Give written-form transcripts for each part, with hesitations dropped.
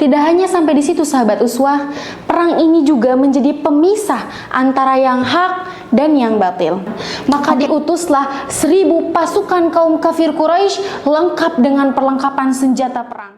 Tidak hanya sampai di situ sahabat uswah, perang ini juga menjadi pemisah antara yang hak dan yang batil. Maka diutuslah 1000 pasukan kaum kafir Quraisy lengkap dengan perlengkapan senjata perang.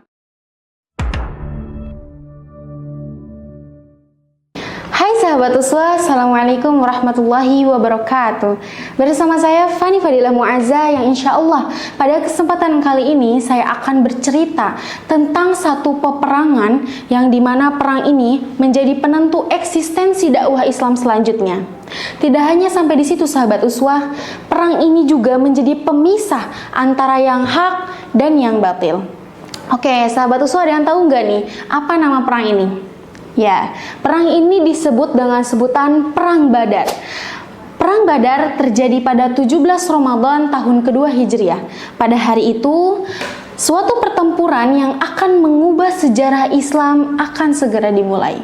Hai sahabat uswah, assalamualaikum warahmatullahi wabarakatuh. Bersama saya Fani Fadilah Mu'azzah yang insya Allah pada kesempatan kali ini saya akan bercerita tentang satu peperangan yang dimana perang ini menjadi penentu eksistensi dakwah Islam selanjutnya. Tidak hanya sampai di situ sahabat uswah, perang ini juga menjadi pemisah antara yang hak dan yang batil. Oke, sahabat uswah, ada yang tahu nggak nih apa nama perang ini? Ya, perang ini disebut dengan sebutan Perang Badar. Perang Badar terjadi pada 17 Ramadan tahun kedua Hijriah. Pada hari itu, suatu pertempuran yang akan mengubah sejarah Islam akan segera dimulai.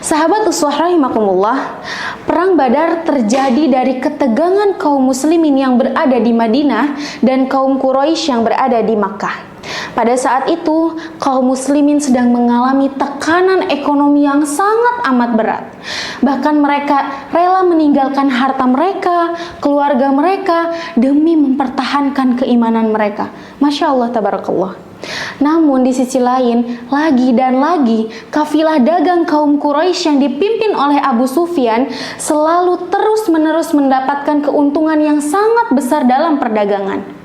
Sahabat uswah rahimakumullah, Perang Badar terjadi dari ketegangan kaum muslimin yang berada di Madinah dan kaum Quraisy yang berada di Makkah. Pada saat itu, kaum muslimin sedang mengalami tekanan ekonomi yang sangat amat berat. Bahkan mereka rela meninggalkan harta mereka, keluarga mereka, demi mempertahankan keimanan mereka. Masya Allah, tabarakallah. Namun di sisi lain, lagi dan lagi, kafilah dagang kaum Quraisy yang dipimpin oleh Abu Sufyan selalu terus-menerus mendapatkan keuntungan yang sangat besar dalam perdagangan.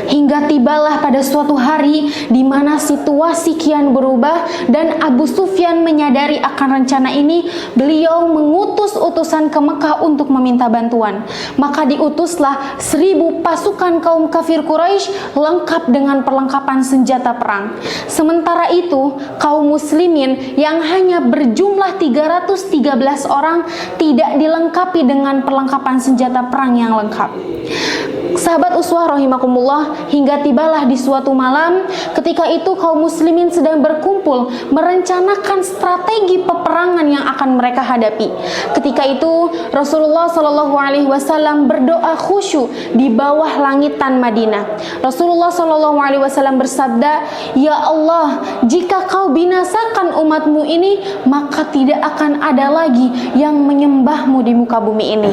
Hingga tibalah pada suatu hari di mana situasi kian berubah dan Abu Sufyan menyadari akan rencana ini. Beliau mengutus utusan ke Mekah untuk meminta bantuan. Maka diutuslah 1000 pasukan kaum kafir Quraisy lengkap dengan perlengkapan senjata perang. Sementara itu, kaum muslimin yang hanya berjumlah 313 orang tidak dilengkapi dengan perlengkapan senjata perang yang lengkap. Sahabat uswah rahimakumullah, hingga tibalah di suatu malam ketika itu kaum muslimin sedang berkumpul merencanakan strategi peperangan yang akan mereka hadapi. Ketika itu Rasulullah Shallallahu Alaihi Wasallam berdoa khusyuk di bawah langitan Madinah. Rasulullah Shallallahu Alaihi Wasallam bersabda, "Ya Allah, jika kau binasakan umatmu ini, maka tidak akan ada lagi yang menyembahmu di muka bumi ini."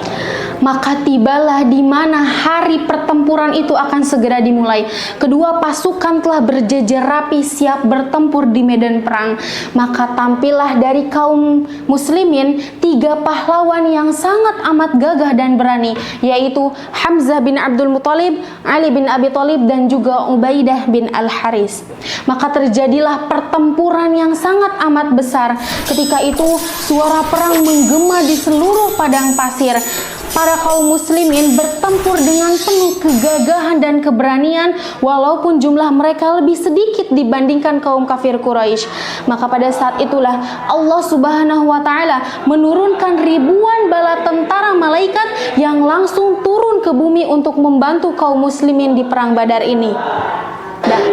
Maka tibalah di mana hari pertempuran itu akan segera dimulai. Kedua pasukan telah berjejer rapi siap bertempur di medan perang. Maka tampillah dari kaum muslimin 3 pahlawan yang sangat amat gagah dan berani, yaitu Hamzah bin Abdul Muthalib, Ali bin Abi Thalib, dan juga Ubaidah bin Al-Haris. Maka terjadilah pertempuran yang sangat amat besar. Ketika itu suara perang menggema di seluruh padang pasir. Para kaum muslimin bertempur dengan penuh kegagahan dan keberanian walaupun jumlah mereka lebih sedikit dibandingkan kaum kafir Quraisy. Maka pada saat itulah Allah Subhanahu wa taala menurunkan ribuan bala tentara malaikat yang langsung turun ke bumi untuk membantu kaum muslimin di perang Badar ini.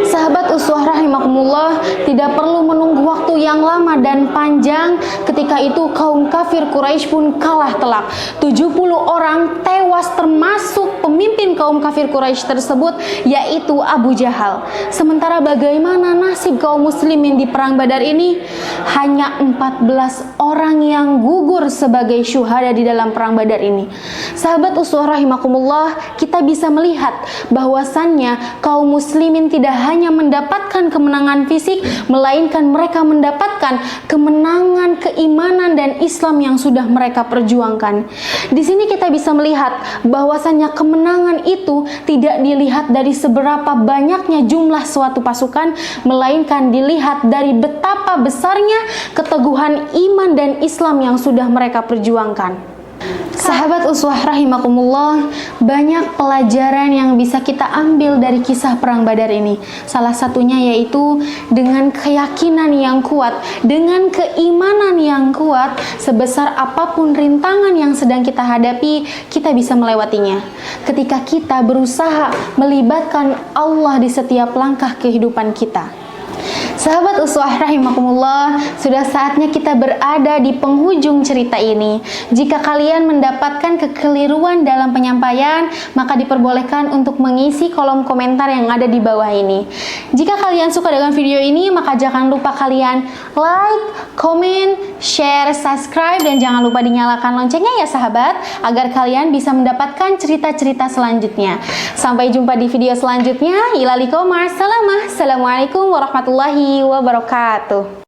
Sahabat uswah rahimakumullah, tidak perlu menunggu waktu yang lama dan panjang. Ketika itu kaum kafir Quraisy pun kalah telak. 70 orang tewas termasuk pemimpin kaum kafir Quraisy tersebut, yaitu Abu Jahal. Sementara bagaimana nasib kaum muslimin di perang Badar ini? Hanya 14 orang yang gugur sebagai syuhada di dalam perang Badar ini. Sahabat uswah rahimakumullah, kita bisa melihat bahwasannya kaum muslimin tidak hanya mendapatkan kemenangan fisik, melainkan mereka mendapatkan kemenangan keimanan dan Islam yang sudah mereka perjuangkan. Di sini kita bisa melihat bahwasannya kemenangan itu tidak dilihat dari seberapa banyaknya jumlah suatu pasukan, melainkan dilihat dari betapa besarnya keteguhan iman dan Islam yang sudah mereka perjuangkan. Sahabat uswah rahimakumullah, banyak pelajaran yang bisa kita ambil dari kisah perang Badar ini. Salah satunya yaitu dengan keyakinan yang kuat, dengan keimanan yang kuat, sebesar apapun rintangan yang sedang kita hadapi, kita bisa melewatinya. Ketika kita berusaha melibatkan Allah di setiap langkah kehidupan kita. Sahabat uswah rahimakumullah, sudah saatnya kita berada di penghujung cerita ini. Jika kalian mendapatkan kekeliruan dalam penyampaian, maka diperbolehkan untuk mengisi kolom komentar yang ada di bawah ini. Jika kalian suka dengan video ini, maka jangan lupa kalian like, komen, share, subscribe, dan jangan lupa dinyalakan loncengnya ya sahabat, agar kalian bisa mendapatkan cerita-cerita selanjutnya. Sampai jumpa di video selanjutnya. Ilaliko ma'assalamah. Assalamualaikum warahmatullahi wabarakatuh.